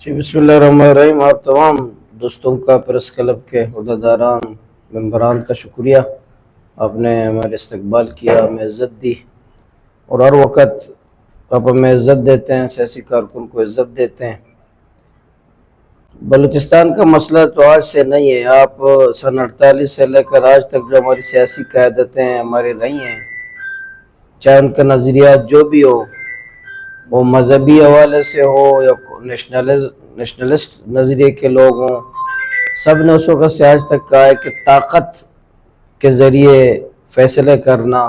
جی بسم اللہ الرحمن الرحیم۔ آپ تمام دوستوں کا پریس کلب کے عہدیداران ممبران کا شکریہ، آپ نے ہمارے استقبال کیا، ہمیں عزت دی، اور ہر وقت آپ ہمیں عزت دیتے ہیں، سیاسی کارکن کو عزت دیتے ہیں۔ بلوچستان کا مسئلہ تو آج سے نہیں ہے، آپ سن 48 سے لے کر آج تک جو ہماری سیاسی قیادتیں ہماری رہی ہیں، چاہے ان کا نظریات جو بھی ہو، وہ مذہبی حوالے سے ہو یا نیشنلسٹ نظریے کے لوگ ہوں، سب نے اس وقت سے آج تک کہا ہے کہ طاقت کے ذریعے فیصلے کرنا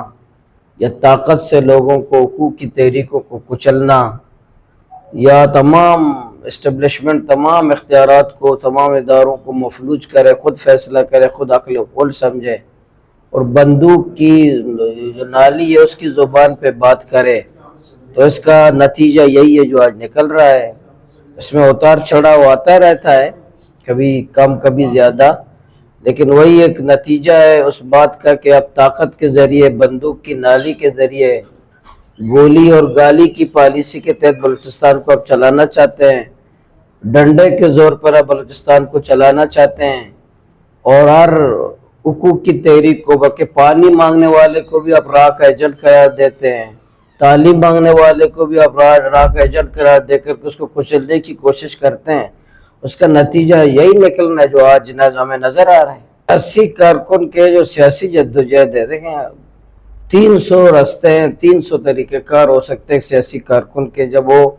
یا طاقت سے لوگوں کو حقوق کی تحریکوں کو کچلنا یا تمام اسٹیبلشمنٹ تمام اختیارات کو تمام اداروں کو مفلوج کرے، خود فیصلہ کرے، خود عقل و قول سمجھے اور بندوق کی جو نالی ہے اس کی زبان پہ بات کرے، تو اس کا نتیجہ یہی ہے جو آج نکل رہا ہے۔ اس میں اتار چڑھاؤ آتا رہتا ہے، کبھی کم کبھی زیادہ، لیکن وہی ایک نتیجہ ہے اس بات کا کہ اب طاقت کے ذریعے، بندوق کی نالی کے ذریعے، گولی اور گالی کی پالیسی کے تحت بلوچستان کو اب چلانا چاہتے ہیں، ڈنڈے کے زور پر اب بلوچستان کو چلانا چاہتے ہیں، اور ہر حقوق کی تحریک کو، بلکہ پانی مانگنے والے کو بھی اب راہ کا ایجنٹ قرار دیتے ہیں، تعلیم مانگنے والے کو بھی اب راہ کا ایجنٹ قرار دے کر اس کو کچلنے کی کوشش کرتے ہیں۔ اس کا نتیجہ یہی نکلنا ہے جو آج ہمیں نظر آ رہا ہے۔ سیاسی کارکن کے جو سیاسی جدوجہد ہے، دیکھیں 300 راستے ہیں، 300 طریقہ کار ہو سکتے ہیں سیاسی کارکن کے، جب وہ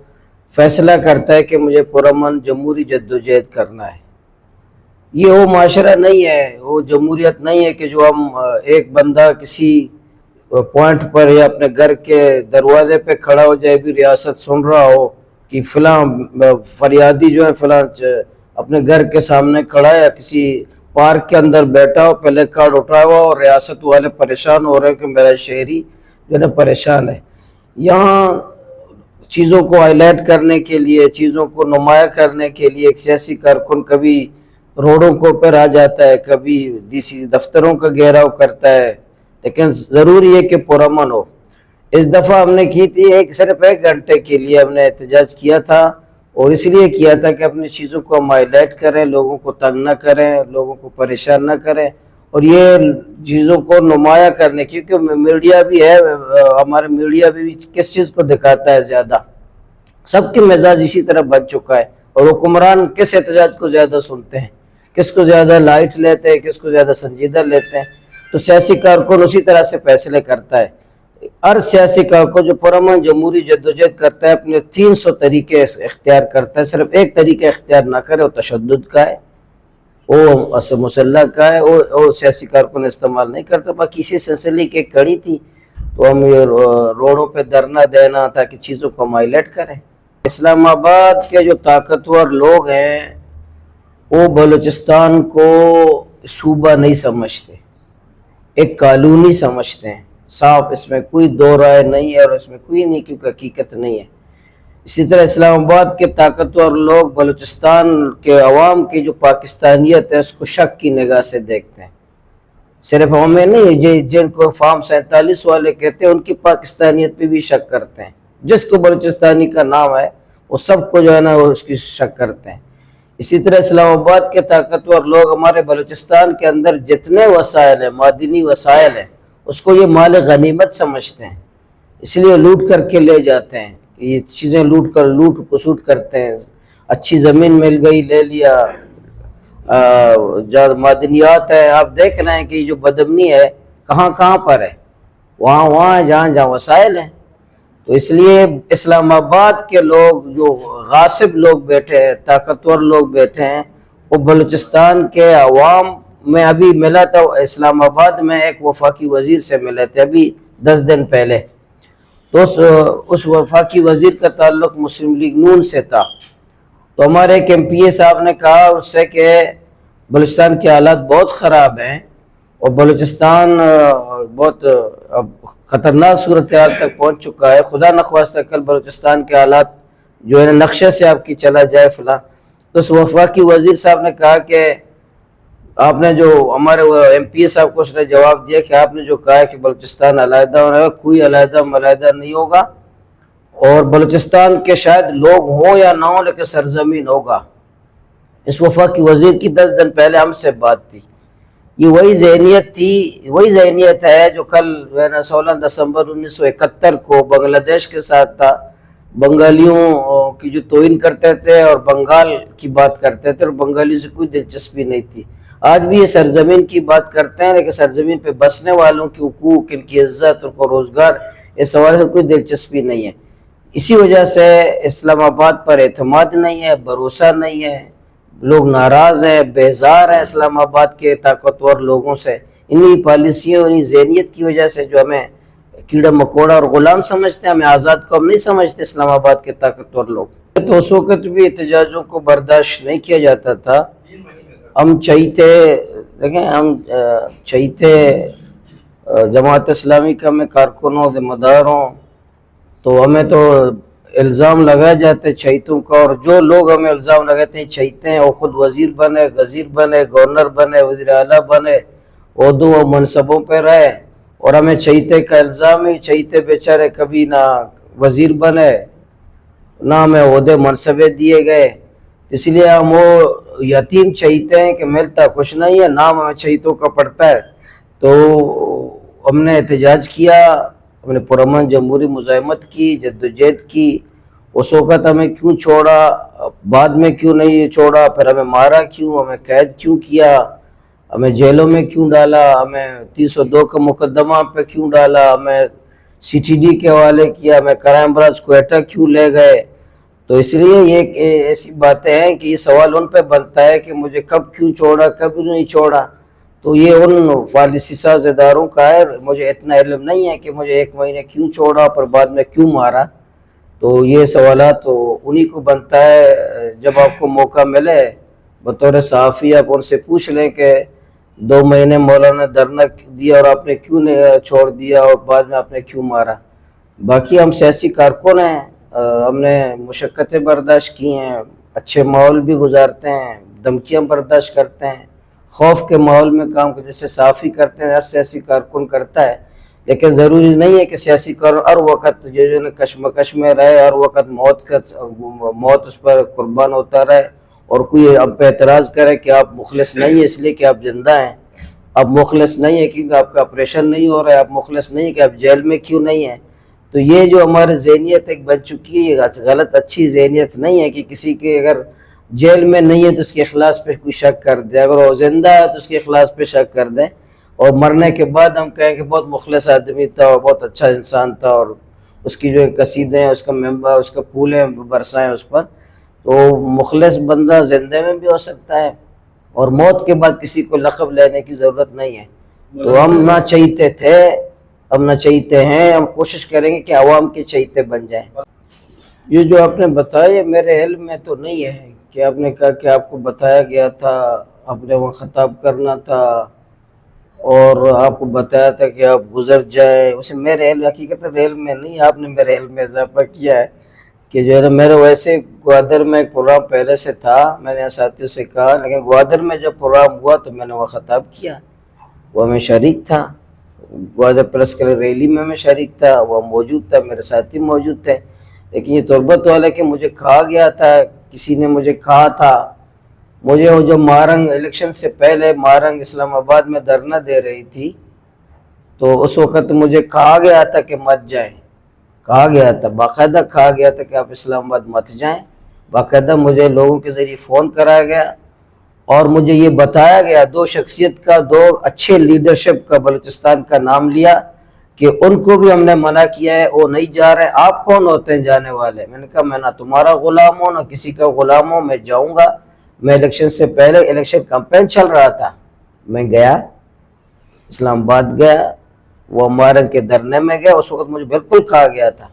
فیصلہ کرتا ہے کہ مجھے پرامن جمہوری جدوجہد کرنا ہے۔ یہ وہ معاشرہ نہیں ہے، وہ جمہوریت نہیں ہے کہ جو ہم ایک بندہ کسی پوائنٹ پر یا اپنے گھر کے دروازے پہ کھڑا ہو جائے بھی ریاست سن رہا ہو کہ فلاں فریادی جو ہے فلاں اپنے گھر کے سامنے کھڑا ہے یا کسی پارک کے اندر بیٹھا ہو، پہلے کارڈ اٹھایا ہوا اور ریاست والے پریشان ہو رہے ہیں کہ میرا شہری جو ہے پریشان ہے۔ یہاں چیزوں کو ہائی لائٹ کرنے کے لیے، چیزوں کو نمایاں کرنے کے لیے ایک سیاسی کارکن کبھی روڈوں کو پر آ جاتا ہے، کبھی ڈی سی دفتروں کا گھیراؤ کرتا ہے، لیکن ضروری ہے کہ پرامن ہو۔ اس دفعہ ہم نے کی تھی صرف 1 گھنٹے کے لیے ہم نے احتجاج کیا تھا، اور اس لیے کیا تھا کہ اپنی چیزوں کو ہم ہائی لائٹ کریں، لوگوں کو تنگ نہ کریں، لوگوں کو پریشان نہ کریں، اور یہ چیزوں کو نمایاں کرنے، کیونکہ میڈیا بھی ہے، ہمارے میڈیا بھی کس چیز کو دکھاتا ہے زیادہ، سب کے مزاج اسی طرح بن چکا ہے، اور حکمران کس احتجاج کو زیادہ سنتے ہیں، کس کو زیادہ لائٹ لیتے ہیں، کس کو زیادہ سنجیدہ لیتے ہیں، تو سیاسی کارکن اسی طرح سے فیصلے کرتا ہے۔ ہر سیاسی کارکن جو پرامن جمہوری جدوجہد کرتا ہے اپنے 300 طریقے اختیار کرتا ہے، صرف ایک طریقہ اختیار نہ کرے، وہ تشدد کا ہے، وہ مسلح کا ہے، اور سیاسی کارکن استعمال نہیں کرتا۔ باقی اسی سلسلے کی کڑی تھی تو ہم یہ روڈوں پہ دھرنا دینا تاکہ چیزوں کو ہم ہائی لائٹ کریں۔ اسلام آباد کے جو طاقتور لوگ ہیں وہ بلوچستان کو صوبہ نہیں سمجھتے، ایک کالونی سمجھتے ہیں، صاف، اس میں کوئی دو رائے نہیں ہے، اور اس میں کوئی نہیں کیونکہ حقیقت نہیں ہے۔ اسی طرح اسلام آباد کے طاقتور لوگ بلوچستان کے عوام کی جو پاکستانیت ہے اس کو شک کی نگاہ سے دیکھتے ہیں، صرف ہمیں نہیں، جن کو فارم 47 والے کہتے ہیں ان کی پاکستانیت پہ بھی شک کرتے ہیں، جس کو بلوچستانی کا نام ہے وہ سب کو جو ہے نا وہ اس کی شک کرتے ہیں۔ اسی طرح اسلام آباد کے طاقتور لوگ ہمارے بلوچستان کے اندر جتنے وسائل ہیں، معدنی وسائل ہیں، اس کو یہ مال غنیمت سمجھتے ہیں، اس لیے لوٹ کر کے لے جاتے ہیں، یہ چیزیں لوٹ کسوٹ کرتے ہیں، اچھی زمین مل گئی لے لیا، معدنیات ہے، آپ دیکھ رہے ہیں کہ یہ جو بدامنی ہے کہاں کہاں پر ہے، وہاں جہاں وسائل ہیں۔ تو اس لیے اسلام آباد کے لوگ جو غاصب لوگ بیٹھے ہیں، طاقتور لوگ بیٹھے ہیں، وہ بلوچستان کے عوام میں ابھی ملا تھا، اسلام آباد میں ایک وفاقی وزیر سے ملے تھے ابھی 10 دن پہلے، تو اس وفاقی وزیر کا تعلق مسلم لیگ نون سے تھا، تو ہمارے ایک ایم پی اے صاحب نے کہا اس سے کہ بلوچستان کے حالات بہت خراب ہیں اور بلوچستان بہت خطرناک صورتحال تک پہنچ چکا ہے، خدا نخواستہ کل بلوچستان کے حالات جو ہے نقشے سے آپ کی چلا جائے فلاں۔ تو اس وفاقی وزیر صاحب نے کہا کہ آپ نے جو ہمارے ایم پی اے صاحب کو اس نے جواب دیا کہ آپ نے جو کہا ہے کہ بلوچستان علیحدہ ہونا ہے، کوئی علیحدہ ملیحدہ نہیں ہوگا، اور بلوچستان کے شاید لوگ ہوں یا نہ ہوں لیکن سرزمین ہوگا. اس وفاقی وزیر کی 10 دن پہلے ہم سے بات تھی. یہ وہی ذہنیت تھی، وہی ذہنیت ہے جو کل 16 دسمبر 1971 کو بنگلہ دیش کے ساتھ تھا. بنگالیوں کی جو توہین کرتے تھے اور بنگال کی بات کرتے تھے اور بنگالیوں سے کوئی دلچسپی نہیں تھی. آج بھی یہ سرزمین کی بات کرتے ہیں لیکن سرزمین پہ بسنے والوں کی حقوق، ان کی عزت، ان کو روزگار، اس حوالے سے کوئی دلچسپی نہیں ہے. اسی وجہ سے اسلام آباد پر اعتماد نہیں ہے، بھروسہ نہیں ہے، لوگ ناراض ہیں، بیزار ہیں اسلام آباد کے طاقتور لوگوں سے. انہی پالیسیوں، انہی ذہنیت کی وجہ سے جو ہمیں کیڑا مکوڑا اور غلام سمجھتے ہیں، ہمیں آزاد قوم نہیں سمجھتے اسلام آباد کے طاقتور لوگ. تو اس وقت بھی احتجاجوں کو برداشت نہیں کیا جاتا تھا. ہم چہیتے، دیکھیں ہم چہیتے جماعت اسلامی کا میں کارکنوں ذمہ دار ہوں، تو ہمیں تو الزام لگائے جاتے چہیتوں کا، اور جو لوگ ہمیں الزام لگاتے ہیں چہیتے ہیں، وہ خود وزیر بنے، غزیر بنے، گورنر بنے، وزیر اعلیٰ بنے، عہدوں و منصبوں پہ رہے، اور ہمیں چہیتے کا الزام ہی. چہیتے بیچارے کبھی نہ وزیر بنے، نہ ہمیں عہدے منصبے دیے گئے. اس لیے ہم وہ یتیم چہیتے ہیں کہ ملتا کچھ نہیں ہے، نام ہمیں چہیتوں کا پڑتا ہے. تو ہم نے احتجاج کیا، ہم نے پرامن جمہوری مزاحمت کی، جدوجہد کی. اس وقت ہمیں کیوں چھوڑا، بعد میں کیوں نہیں چھوڑا، پھر ہمیں مارا کیوں، ہمیں قید کیوں کیا، ہمیں جیلوں میں کیوں ڈالا، ہمیں 302 کا مقدمہ پہ کیوں ڈالا، ہمیں سی ٹی ڈی کے حوالے کیا، ہمیں کرائم برانچ کوئٹہ کیوں لے گئے. تو اس لیے یہ ایسی باتیں ہیں کہ یہ سوال ان پہ بنتا ہے کہ مجھے کب کیوں چھوڑا، کب نہیں چھوڑا. تو یہ ان پالیسی ساز اداروں کا ہے. مجھے اتنا علم نہیں ہے کہ مجھے 1 مہینے کیوں چھوڑا پر بعد میں کیوں مارا. تو یہ سوالات تو انہی کو بنتا ہے. جب آپ کو موقع ملے بطور صحافی آپ ان سے پوچھ لیں کہ 2 مہینے مولانا دھرنا دیا اور آپ نے کیوں نہیں چھوڑ دیا اور بعد میں آپ نے کیوں مارا. باقی ہم سیاسی کارکن ہیں، ہم نے مشقتیں برداشت کی ہیں، اچھے ماحول بھی گزارتے ہیں، دھمکیاں برداشت کرتے ہیں، خوف کے ماحول میں کام کرتے، جیسے صحافی کرتے ہیں ہر سیاسی کارکن کرتا ہے. لیکن ضروری نہیں ہے کہ سیاسی کارکن ہر وقت جو کشمکش میں رہے، ہر وقت موت اس پر قربان ہوتا رہے، اور کوئی آپ پہ اعتراض کرے کہ آپ مخلص نہیں ہیں اس لیے کہ آپ زندہ ہیں، آپ مخلص نہیں ہیں کیونکہ آپ کا آپریشن نہیں ہو رہا ہے، آپ مخلص نہیں ہیں کہ آپ جیل میں کیوں نہیں ہیں. تو یہ جو ہماری ذہنیت ایک بن چکی ہے، یہ غلط اچھی ذہنیت نہیں ہے کہ کسی کے اگر جیل میں نہیں ہے تو اس کے اخلاص پہ کوئی شک کر دے، اگر وہ زندہ ہے تو اس کے اخلاص پہ شک کر دیں، اور مرنے کے بعد ہم کہیں کہ بہت مخلص آدمی تھا اور بہت اچھا انسان تھا، اور اس کی جو قصیدے ہیں، اس کا ممبر، اس کا پھولیں برسائیں اس پر. تو مخلص بندہ زندے میں بھی ہو سکتا ہے، اور موت کے بعد کسی کو لقب لینے کی ضرورت نہیں ہے. تو ہم نہ چہیتے تھے، ہم نہ چہیتے ہیں، ہم کوشش کریں گے کہ عوام کے چہیتے بن جائیں. یہ جو آپ نے بتایا یہ میرے علم میں تو نہیں ہے کہ آپ نے کہا کہ آپ کو بتایا گیا تھا، آپ نے وہ خطاب کرنا تھا اور آپ کو بتایا تھا کہ آپ گزر جائیں. اسے میرے علم حقیقت علم میں نہیں، آپ نے میرے علم میں اضافہ کیا ہے کہ جو ہے میرے ویسے گوادر میں ایک پروگرام پہلے سے تھا، میں نے ساتھیوں سے کہا، لیکن گوادر میں جب پروگرام ہوا تو میں نے وہ خطاب کیا، وہ میں شریک تھا، گوادر پریس کلب ریلی میں میں شریک تھا، وہ موجود تھا، میرے ساتھی موجود تھے. لیکن یہ تربت والا کہ مجھے کہا گیا تھا، کسی نے مجھے کہا تھا، مجھے وہ جو مارنگ الیکشن سے پہلے مارنگ اسلام آباد میں دھرنا دے رہی تھی تو اس وقت مجھے کہا گیا تھا کہ مت جائیں، کہا گیا تھا، باقاعدہ کہا گیا تھا کہ آپ اسلام آباد مت جائیں. باقاعدہ مجھے لوگوں کے ذریعے فون کرایا گیا اور مجھے یہ بتایا گیا، 2 شخصیت کا، 2 اچھے لیڈرشپ کا بلوچستان کا نام لیا کہ ان کو بھی ہم نے منع کیا ہے، وہ نہیں جا رہے. آپ کون ہوتے ہیں جانے والے؟ میں نے کہا میں نہ تمہارا غلام ہوں نہ کسی کا غلام ہوں، میں جاؤں گا. میں الیکشن سے پہلے الیکشن کمپین چل رہا تھا، میں گیا اسلام آباد گیا، وہ مارنگ کے دھرنے میں گیا. اس وقت مجھے بالکل کہا گیا تھا.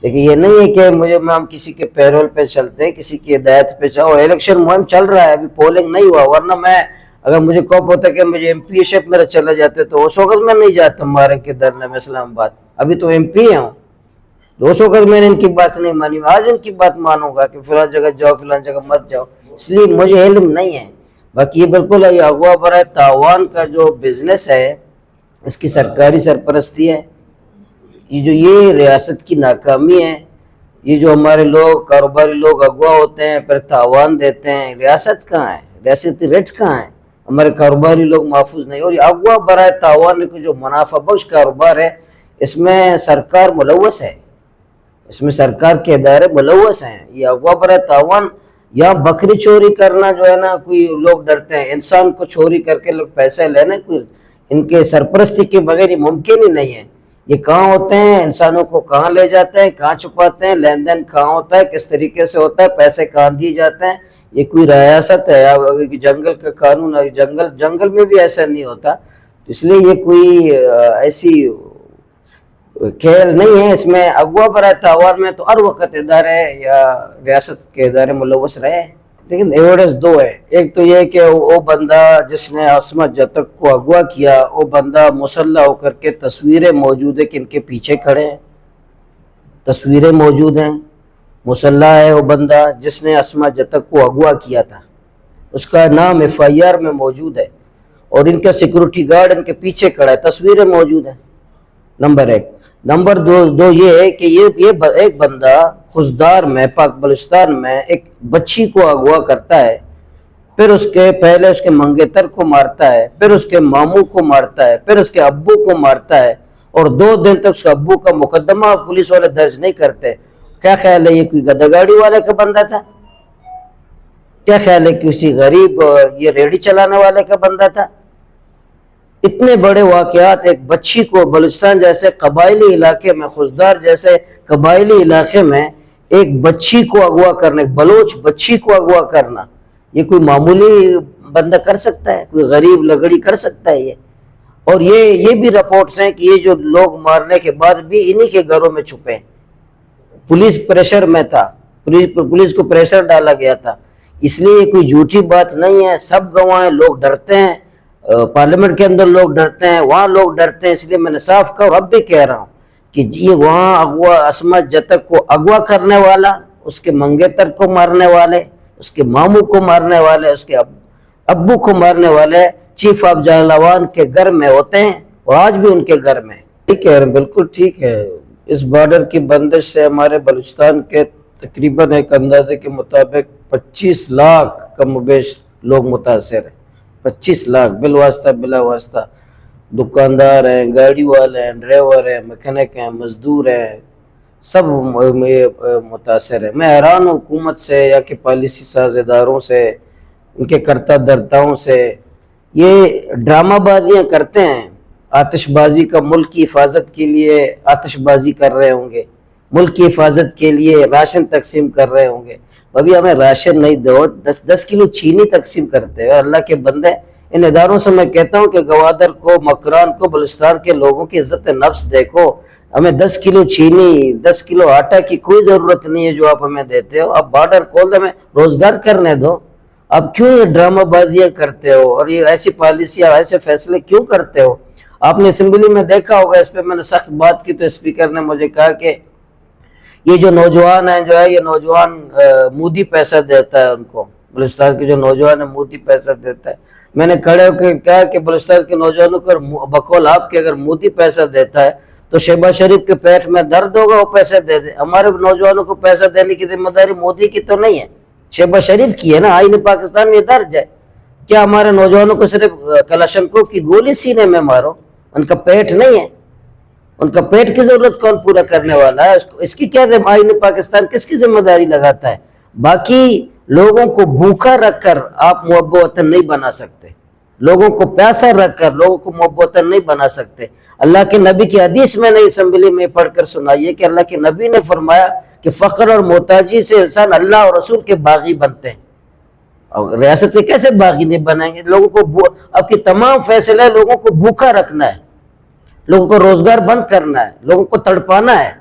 لیکن یہ نہیں ہے کہ ہم کسی کے پیرول پہ چلتے ہیں، کسی کی ہدایت پہ چاہو. الیکشن مہم چل رہا ہے، ابھی پولنگ نہیں ہوا، ورنہ میں اگر مجھے کوپ ہوتا کہ مجھے ایم پی شپ میرا چلا جاتے تو اس وقت میں نہیں جاتا مارنگ کے دھرنے میں اسلام آباد. ابھی تو ایم پی ہوں، اس وقت میں نے ان کی بات نہیں مانی، آج ان کی بات مانوں گا کہ فلاں جگہ جاؤ فلاں جگہ مت جاؤ. اس لیے مجھے علم نہیں ہے. باقی یہ بالکل یہ اغوا برائے تاوان کا جو بزنس ہے، اس کی سرکاری سرپرستی ہے، یہ جو یہ ریاست کی ناکامی ہے یہ جو ہمارے لوگ کاروباری لوگ اغوا ہوتے ہیں پھر تاوان دیتے ہیں، ریاست کہاں ہے؟ ریاستی ریٹ کہاں ہے؟ ہمارے کاروباری لوگ محفوظ نہیں، اور یہ اغوا برائے تاوان کو جو منافع بخش کاروبار ہے اس میں سرکار ملوث ہے، اس میں سرکار کے ادارے ملوث ہیں۔ یہ اغوا برائے تاوان یا بکری چوری کرنا جو ہے نا، کوئی لوگ ڈرتے ہیں، انسان کو چوری کر کے لوگ پیسے لینے، کوئی ان کے سرپرستی کے بغیر یہ ممکن ہی نہیں ہے۔ یہ کہاں ہوتے ہیں، انسانوں کو کہاں لے جاتے ہیں، کہاں چھپاتے ہیں، لین دین کہاں ہوتا ہے، کس طریقے سے ہوتا ہے، پیسے کہاں دیے جاتے ہیں۔ یہ کوئی ریاست ہے یا جنگل کا قانون ہے؟ جنگل میں بھی ایسا نہیں ہوتا، اس لیے یہ کوئی ایسی کھیل نہیں ہے۔ اس میں اغوا برائے تاوان میں تو ہر وقت ادارے یا ریاست کے ادارے ملوث رہے، لیکن ایویڈنس دو ہے۔ ایک تو یہ کہ وہ بندہ جس نے عصمت جتک کو اغوا کیا، وہ بندہ مسلح ہو کر کے تصویریں موجود ہیں کہ ان کے پیچھے کھڑے ہیں، تصویریں موجود ہیں، مسلح ہے وہ بندہ جس نے عصمت جتک کو اغوا کیا تھا، اس کا نام ایف آئی آر میں موجود ہے، اور ان کا سیکورٹی گارڈ ان کے پیچھے کھڑا ہے، تصویریں موجود ہیں۔ نمبر ایک۔ نمبر دو یہ ہے کہ یہ ایک بندہ خزدار میں پاک بلوچستان میں ایک بچی کو اغوا کرتا ہے، پھر پہلے اس کے منگیتر کو مارتا ہے، پھر اس کے ماموں کو مارتا ہے، پھر اس کے ابو کو مارتا ہے، اور 2 دن تک اس کے ابو کا مقدمہ پولیس والے درج نہیں کرتے۔ کیا خیال ہے یہ کوئی گدہ گاڑی والے کا بندہ تھا؟ کیا خیال ہے کسی غریب یہ ریڑھی چلانے والے کا بندہ تھا؟ اتنے بڑے واقعات ایک بچی کو بلوچستان جیسے قبائلی علاقے میں، خزدار جیسے قبائلی علاقے میں ایک بچی کو اغوا کرنے، بلوچ بچی کو اغوا کرنا، یہ کوئی معمولی بندہ کر سکتا ہے؟ کوئی غریب لگڑی کر سکتا ہے یہ؟ اور یہ بھی رپورٹس ہیں کہ یہ جو لوگ مارنے کے بعد بھی انہی کے گھروں میں چھپے ہیں، پولیس پریشر میں تھا، پولیس کو پریشر ڈالا گیا تھا، اس لیے یہ کوئی جھوٹی بات نہیں ہے، سب گواہ ہیں، لوگ ڈرتے ہیں، پارلیمنٹ کے اندر لوگ ڈرتے ہیں، وہاں لوگ ڈرتے ہیں، اس لیے میں نے صاف کہا اور اب بھی کہہ رہا ہوں کہ یہ وہاں اغوا عصمت جتک کو اغوا کرنے والا، اس کے منگیتر کو مارنے والے، اس کے ماموں کو مارنے والے، اس کے ابو کو مارنے والے چیف آف جالاوان کے گھر میں ہوتے ہیں، اور آج بھی ان کے گھر میں۔ ٹھیک ہے، بالکل ٹھیک ہے۔ اس بارڈر کی بندش سے ہمارے بلوچستان کے تقریباً ایک اندازے کے مطابق 25 لاکھ کم و بیش لوگ متاثر ہیں، 25 لاکھ بالواسطہ بلا واسطہ، دکاندار ہیں، گاڑی والے ہیں، ڈرائیور ہیں، میکینک ہیں، مزدور ہیں، سب متاثر ہیں۔ میں حیران ہوں حکومت سے یا کہ پالیسی ساز اداروں سے، ان کے کرتا دھرتاؤں سے، یہ ڈرامہ بازیاں کرتے ہیں، آتش بازی کا ملک کی حفاظت کے لیے آتش بازی کر رہے ہوں گے، ملک کی حفاظت کے لیے راشن تقسیم کر رہے ہوں گے۔ ابھی ہمیں راشن نہیں دو، 10 کلو چینی تقسیم کرتے ہیں۔ اللہ کے بندے، ان اداروں سے میں کہتا ہوں کہ گوادر کو، مکران کو، بلوچستان کے لوگوں کی عزت نفس دیکھو، ہمیں 10 کلو چینی، 10 کلو آٹا کی کوئی ضرورت نہیں ہے جو آپ ہمیں دیتے ہو۔ اب بارڈر کھول دے، ہمیں روزگار کرنے دو۔ اب کیوں یہ ڈرامہ بازیاں کرتے ہو اور یہ ایسی پالیسیاں، ایسے فیصلے کیوں کرتے ہو؟ آپ نے اسمبلی میں دیکھا ہوگا، اس پہ میں نے سخت بات کی تو اسپیکر نے مجھے کہا کہ یہ جو نوجوان ہیں جو ہے، یہ نوجوان مودی پیسہ دیتا ہے ان کو، بلوچستان کے جو نوجوان ہیں مودی پیسہ دیتا ہے۔ میں نے کھڑے ہو کے کہا کہ بلوچستان کے نوجوانوں کو بقول آپ کے اگر مودی پیسہ دیتا ہے تو شہباز شریف کے پیٹ میں درد ہوگا، وہ پیسے دے دے۔ ہمارے نوجوانوں کو پیسہ دینے کی ذمہ داری مودی کی تو نہیں ہے، شہباز شریف کی ہے نا، آئین پاکستان میں درج ہے۔ کیا ہمارے نوجوانوں کو صرف کلاشنکوف کی گولی سینے میں مارو؟ ان کا پیٹ نہیں ہے، ان کا پیٹ کی ضرورت کون پورا کرنے والا ہے؟ اس کی کیا آئین پاکستان کس کی ذمہ داری لگاتا ہے؟ باقی لوگوں کو بھوکا رکھ کر آپ محب وطن نہیں بنا سکتے، لوگوں کو پیاسا رکھ کر لوگوں کو محب وطن نہیں بنا سکتے۔ اللہ کے نبی کی حدیث میں نے اسمبلی میں پڑھ کر سنائیے کہ اللہ کے نبی نے فرمایا کہ فقر اور محتاجی سے انسان اللہ اور رسول کے باغی بنتے ہیں، اور ریاست کے کیسے باغی نہیں بنائیں گے؟ لوگوں کو اب کی تمام فیصلے لوگوں کو بھوکا رکھنا ہے، لوگوں کو روزگار بند کرنا ہے، لوگوں کو تڑپانا ہے،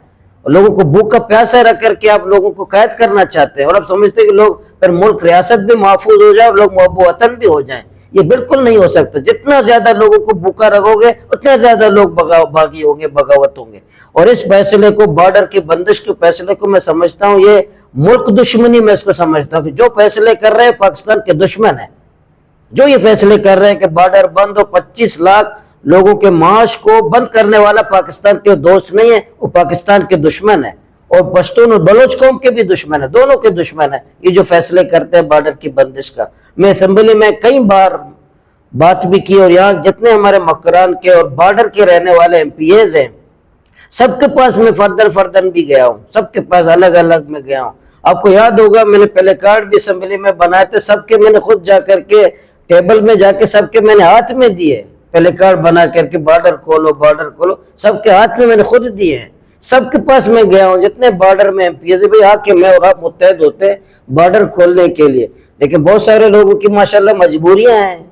لوگوں کو بھوکا پیاسا رکھ کر کے آپ لوگوں کو قید کرنا چاہتے ہیں، اور آپ سمجھتے ہیں کہ لوگ پھر ملک ریاست بھی محفوظ ہو جائے اور لوگ محب وطن بھی ہو جائیں۔ یہ بالکل نہیں ہو سکتا۔ جتنا زیادہ لوگوں کو بھوکا رکھو گے اتنا زیادہ لوگ باغی ہوں گے، بغاوت ہوں گے۔ اور اس فیصلے کو، بارڈر کی بندش کے فیصلے کو میں سمجھتا ہوں یہ ملک دشمنی میں اس کو سمجھتا ہوں کہ جو فیصلے کر رہے ہیں پاکستان کے دشمن ہیں، جو یہ فیصلے کر رہے ہیں کہ بارڈر بند ہو، 25 لاکھ لوگوں کے معاش کو بند کرنے والا پاکستان کے دوست نہیں ہے، وہ پاکستان کے دشمن ہے۔ اور پشتون اور بلوچ قوم کے بھی دشمن ہیں، دونوں کے دشمن ہیں یہ جو فیصلے کرتے ہیں بارڈر کی بندش کا۔ میں اسمبلی میں کئی بار بات بھی کی، اور یہاں جتنے ہمارے مکران کے اور بارڈر کے رہنے والے ایم پی ایز ہیں سب کے پاس میں فردن بھی گیا ہوں، سب کے پاس الگ الگ میں گیا ہوں۔ آپ کو یاد ہوگا میں نے پہلے کارڈ بھی اسمبلی میں بنائے تھے، سب کے میں نے خود جا کر کے ٹیبل میں جا کے سب کے میں نے ہاتھ میں دیے، پہلے کارڈ بنا کر کے بارڈر کھولو سب کے ہاتھ میں نے خود دیے ہیں۔ سب کے پاس میں گیا ہوں جتنے بارڈر میں ایم پی ایز بھائی آ کے میں اور آپ متحد ہوتے بارڈر کھولنے کے لیے، لیکن بہت سارے لوگوں کی ماشاءاللہ مجبوریاں ہیں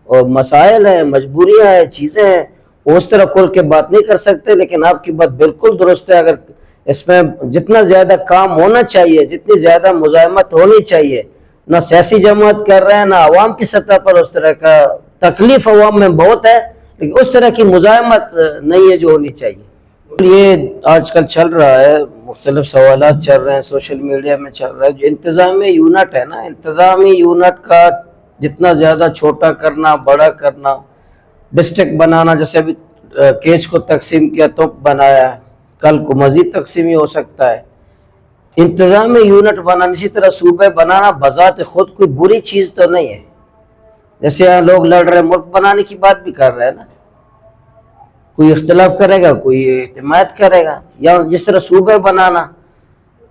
اور مسائل ہیں، مجبوریاں ہیں، چیزیں ہیں، وہ اس طرح کھول کے بات نہیں کر سکتے۔ لیکن آپ کی بات بالکل درست ہے، اگر اس میں جتنا زیادہ کام ہونا چاہیے، جتنی زیادہ مزاحمت ہونی چاہیے، نہ سیاسی جماعت کر رہے ہیں نہ عوام کی سطح پر اس طرح کا تکلیف عوام میں بہت ہے، لیکن اس طرح کی مزاحمت نہیں ہے جو ہونی چاہیے۔ یہ آج کل چل رہا ہے، مختلف سوالات چل رہے ہیں سوشل میڈیا میں چل رہا ہے، جو انتظامی یونٹ ہے نا، انتظامی یونٹ کا جتنا زیادہ چھوٹا کرنا، بڑا کرنا، ڈسٹرکٹ بنانا، جیسے ابھی کیچ کو تقسیم کیا تو بنایا، کل کو مزید تقسیمی ہو سکتا ہے۔ انتظامی یونٹ بنانا، اسی طرح صوبے بنانا بذات خود کوئی بری چیز تو نہیں ہے، جیسے یہاں لوگ لڑ رہے ملک بنانے کی بات بھی کر رہے ہیں نا، کوئی اختلاف کرے گا کوئی حمایت کرے گا، یا جس طرح صوبے بنانا۔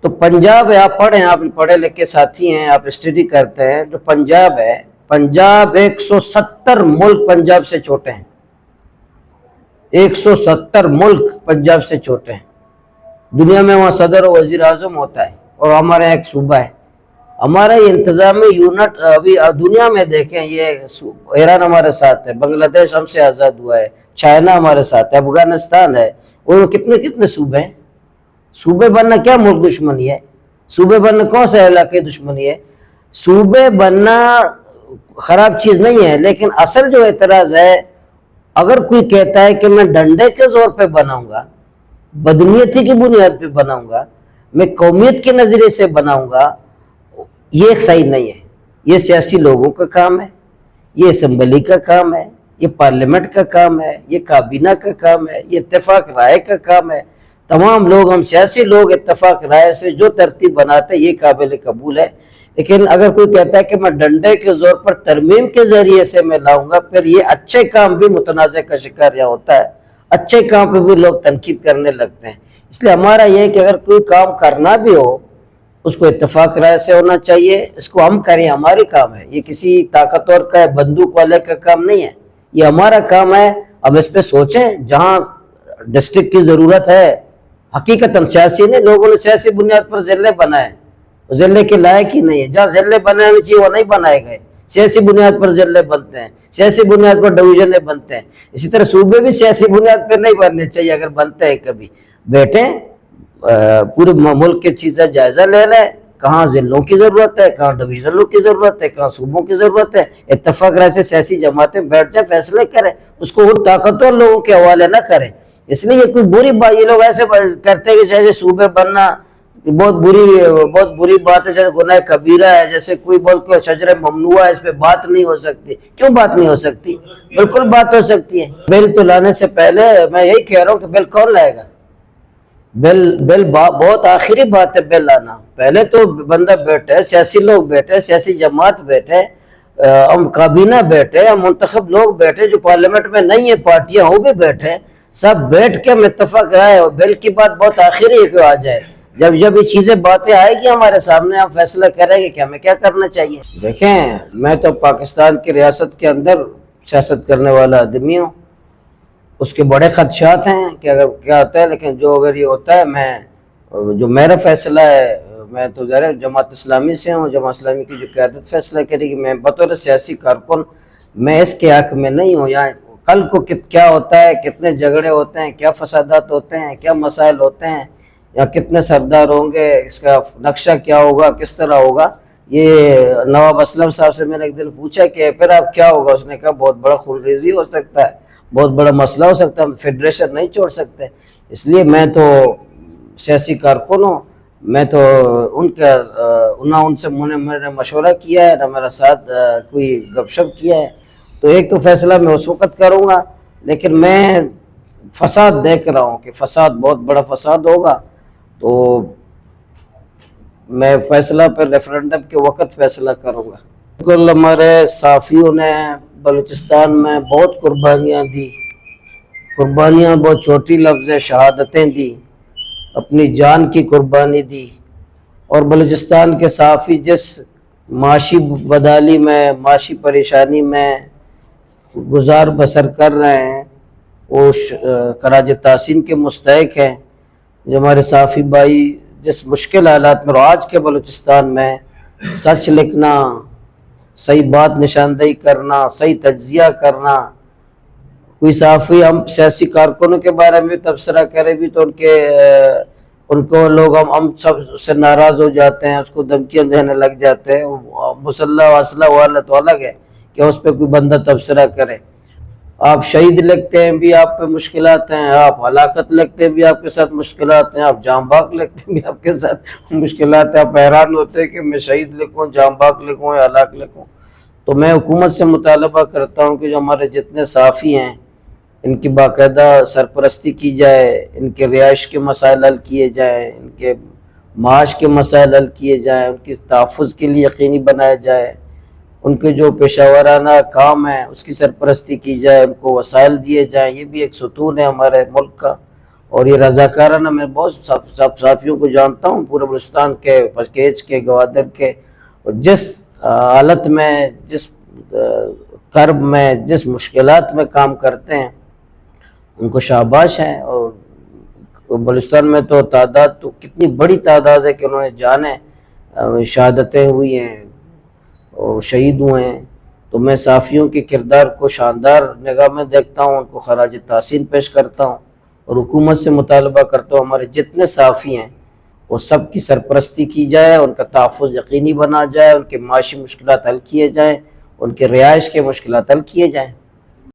تو پنجاب ہے، آپ پڑھیں، آپ پڑھے لکھے ساتھی ہیں، آپ اسٹڈی کرتے ہیں، جو پنجاب ہے، پنجاب 170 ملک پنجاب سے چھوٹے ہیں، 170 ملک پنجاب سے چھوٹے ہیں۔ دنیا میں وہاں صدر و وزیر اعظم ہوتا ہے، اور ہمارے ایک صوبہ ہے۔ ہمارا یہ انتظامی یونٹ ابھی دنیا میں دیکھیں، یہ ایران ہمارے ساتھ ہے، بنگلہ دیش ہم سے آزاد ہوا ہے، چائنا ہمارے ساتھ ہے، افغانستان ہے، وہ کتنے صوبے ہیں۔ صوبے بننا کیا ملک دشمنی ہے؟ صوبے بننا کون سا علاقے دشمنی ہے؟ صوبے بننا خراب چیز نہیں ہے، لیکن اصل جو اعتراض ہے، اگر کوئی کہتا ہے کہ میں ڈنڈے کے زور پہ بناؤں گا، بدنیتی کی بنیاد پہ بناؤں گا، میں قومیت کے نظریے سے بناؤں گا، یہ ایک صحیح نہیں ہے۔ یہ سیاسی لوگوں کا کام ہے، یہ اسمبلی کا کام ہے، یہ پارلیمنٹ کا کام ہے، یہ کابینہ کا کام ہے، یہ اتفاق رائے کا کام ہے۔ تمام لوگ، ہم سیاسی لوگ اتفاق رائے سے جو ترتیب بناتے ہیں یہ قابل قبول ہے، لیکن اگر کوئی کہتا ہے کہ میں ڈنڈے کے زور پر ترمیم کے ذریعے سے میں لاؤں گا، پھر یہ اچھے کام بھی متنازع کا شکار یہاں ہوتا ہے، اچھے کام پہ بھی لوگ تنقید کرنے لگتے ہیں۔ اس لیے ہمارا یہ ہے کہ اگر کوئی کام کرنا بھی ہو اس کو اتفاق رائے سے ہونا چاہیے، اس کو ہم کریں، ہماری کام ہے، یہ کسی طاقتور کا بندوق والے کا کام نہیں ہے، یہ ہمارا کام ہے۔ اب اس پہ سوچیں، جہاں ڈسٹرکٹ کی ضرورت ہے، حقیقتاً سیاسی نہیں، لوگوں نے سیاسی بنیاد پر ضلع بنائے، ضلع کے لائق ہی نہیں ہے، جہاں ضلع بنانے چاہیے وہ نہیں بنائے گئے، سیاسی بنیاد پر ضلع بنتے ہیں، سیاسی بنیاد پر ڈویژنیں بنتے ہیں۔ اسی طرح صوبے بھی سیاسی بنیاد پر نہیں بننے چاہیے، اگر بنتے ہیں کبھی بیٹھیں، پورے ملک کے چیزیں جائزہ لے لیں، کہاں ضلعوں کی ضرورت ہے، کہاں ڈویژنوں کی ضرورت ہے، کہاں صوبوں کی ضرورت ہے، اتفاق رائے سے سیاسی جماعتیں بیٹھ جائیں، فیصلے کریں، اس کو وہ طاقتور لوگوں کے حوالے نہ کریں۔ اس لیے یہ کوئی بری بات، یہ لوگ ایسے کرتے ہیں کہ جیسے صوبے بننا بہت بری بات ہے، جیسے گناہ کبیرہ ہے، جیسے کوئی بول کے شجر ممنوع ہے، اس پہ بات نہیں ہو سکتی۔ کیوں بات نہیں ہو سکتی؟ بالکل بات ہو سکتی ہے۔ بل تو لانے سے پہلے میں یہی کہہ رہا ہوں کہ بل کون لائے گا؟ بل بہت آخری بات ہے بل لانا، پہلے تو بندہ بیٹھے، سیاسی لوگ بیٹھے، سیاسی جماعت بیٹھے، ہم کابینہ بیٹھے، ہم منتخب لوگ بیٹھے، جو پارلیمنٹ میں نہیں ہیں پارٹیاں وہ بھی بیٹھے، سب بیٹھ کے ہم اتفاق رائے، اور بل کی بات بہت آخری ہے کہ آ جائے، جب یہ چیزیں باتیں آئے گی ہمارے سامنے، ہم فیصلہ کریں گے کہ ہمیں کیا کرنا چاہیے۔ دیکھیں، میں تو پاکستان کی ریاست کے اندر سیاست کرنے والا آدمی ہوں، اس کے بڑے خدشات ہیں کہ اگر کیا ہوتا ہے، لیکن جو اگر یہ ہوتا ہے، جو میرا فیصلہ ہے، میں تو ظاہر جماعت اسلامی سے ہوں، جماعت اسلامی کی جو قیادت فیصلہ کرے گی، میں بطور سیاسی کارکن میں اس کے حق میں نہیں ہوں، یا کل کو کیا ہوتا ہے، کتنے جھگڑے ہوتے ہیں، کیا فسادات ہوتے ہیں، کیا مسائل ہوتے ہیں، یا کتنے سردار ہوں گے، اس کا نقشہ کیا ہوگا، کس طرح ہوگا۔ یہ نواب اسلم صاحب سے میں نے ایک دن پوچھا کہ پھر اب کیا ہوگا، اس نے کہا بہت بڑا خونریزی ہو سکتا ہے، بہت بڑا مسئلہ ہو سکتا ہے، ہم فیڈریشن نہیں چھوڑ سکتے۔ اس لیے میں تو سیاسی کارکن ہوں، میں تو ان سے میں نے مشورہ کیا ہے، نہ میرا ساتھ کوئی گپ شپ کیا ہے، تو ایک تو فیصلہ میں اس وقت کروں گا، لیکن میں فساد دیکھ رہا ہوں کہ فساد، بہت بڑا فساد ہوگا، تو میں فیصلہ پہ ریفرنڈم کے وقت فیصلہ کروں گا۔ بالکل ہمارے صحافیوں نے بلوچستان میں بہت قربانیاں دی، قربانیاں بہت چھوٹی لفظ ہے، شہادتیں دی، اپنی جان کی قربانی دی، اور بلوچستان کے صحافی جس معاشی بدحالی میں، معاشی پریشانی میں گزار بسر کر رہے ہیں، وہ خراج تحسین کے مستحق ہیں۔ جو ہمارے صحافی بھائی جس مشکل حالات میں، اور آج کے بلوچستان میں سچ لکھنا، صحیح بات نشاندہی کرنا، صحیح تجزیہ کرنا، کوئی صحافی ہم سیاسی کارکنوں کے بارے میں تبصرہ کرے بھی تو ان کو لوگ ہم سب سے ناراض ہو جاتے ہیں، اس کو دھمکیاں دینے لگ جاتے ہیں۔ مسلح اسلحہ والا تو الگ ہے کہ اس پہ کوئی بندہ تبصرہ کرے۔ آپ شہید لکھتے ہیں بھی آپ پہ مشکلات ہیں، آپ ہلاکت لکھتے ہیں بھی آپ کے ساتھ مشکلات ہیں، آپ جام باغ لکھتے ہیں بھی آپ کے ساتھ مشکلات ہیں۔ آپ حیران ہوتے ہیں کہ میں شہید لکھوں، جام باغ لکھوں یا ہلاک لکھوں۔ تو میں حکومت سے مطالبہ کرتا ہوں کہ جو ہمارے جتنے صحافی ہیں ان کی باقاعدہ سرپرستی کی جائے، ان کے رہائش کے مسائل حل کیے جائیں، ان کے معاش کے مسائل حل کیے جائیں، ان کی تحفظ کے لیے یقینی بنایا جائے، ان کے جو پیشہ ورانہ کام ہے اس کی سرپرستی کی جائے، ان کو وسائل دیے جائیں۔ یہ بھی ایک ستون ہے ہمارے ملک کا، اور یہ رضاکارانہ میں بہت صحافیوں کو جانتا ہوں پورے بلوچستان کے، پکیج کے، گوادر کے، اور جس حالت میں، جس کرب میں، جس مشکلات میں کام کرتے ہیں ان کو شاباش ہیں۔ اور بلوچستان میں تو تعداد تو کتنی بڑی تعداد ہے کہ انہوں نے جانیں شہادتیں ہوئی ہیں اور شہید ہوئے ہیں۔ تو میں صحافیوں کے کردار کو شاندار نگاہ میں دیکھتا ہوں، ان کو خراج تحسین پیش کرتا ہوں، اور حکومت سے مطالبہ کرتا ہوں ہمارے جتنے صحافی ہیں وہ سب کی سرپرستی کی جائے، ان کا تحفظ یقینی بنا جائے، ان کے معاشی مشکلات حل کیے جائیں، ان کے رہائش کے مشکلات حل کیے جائیں۔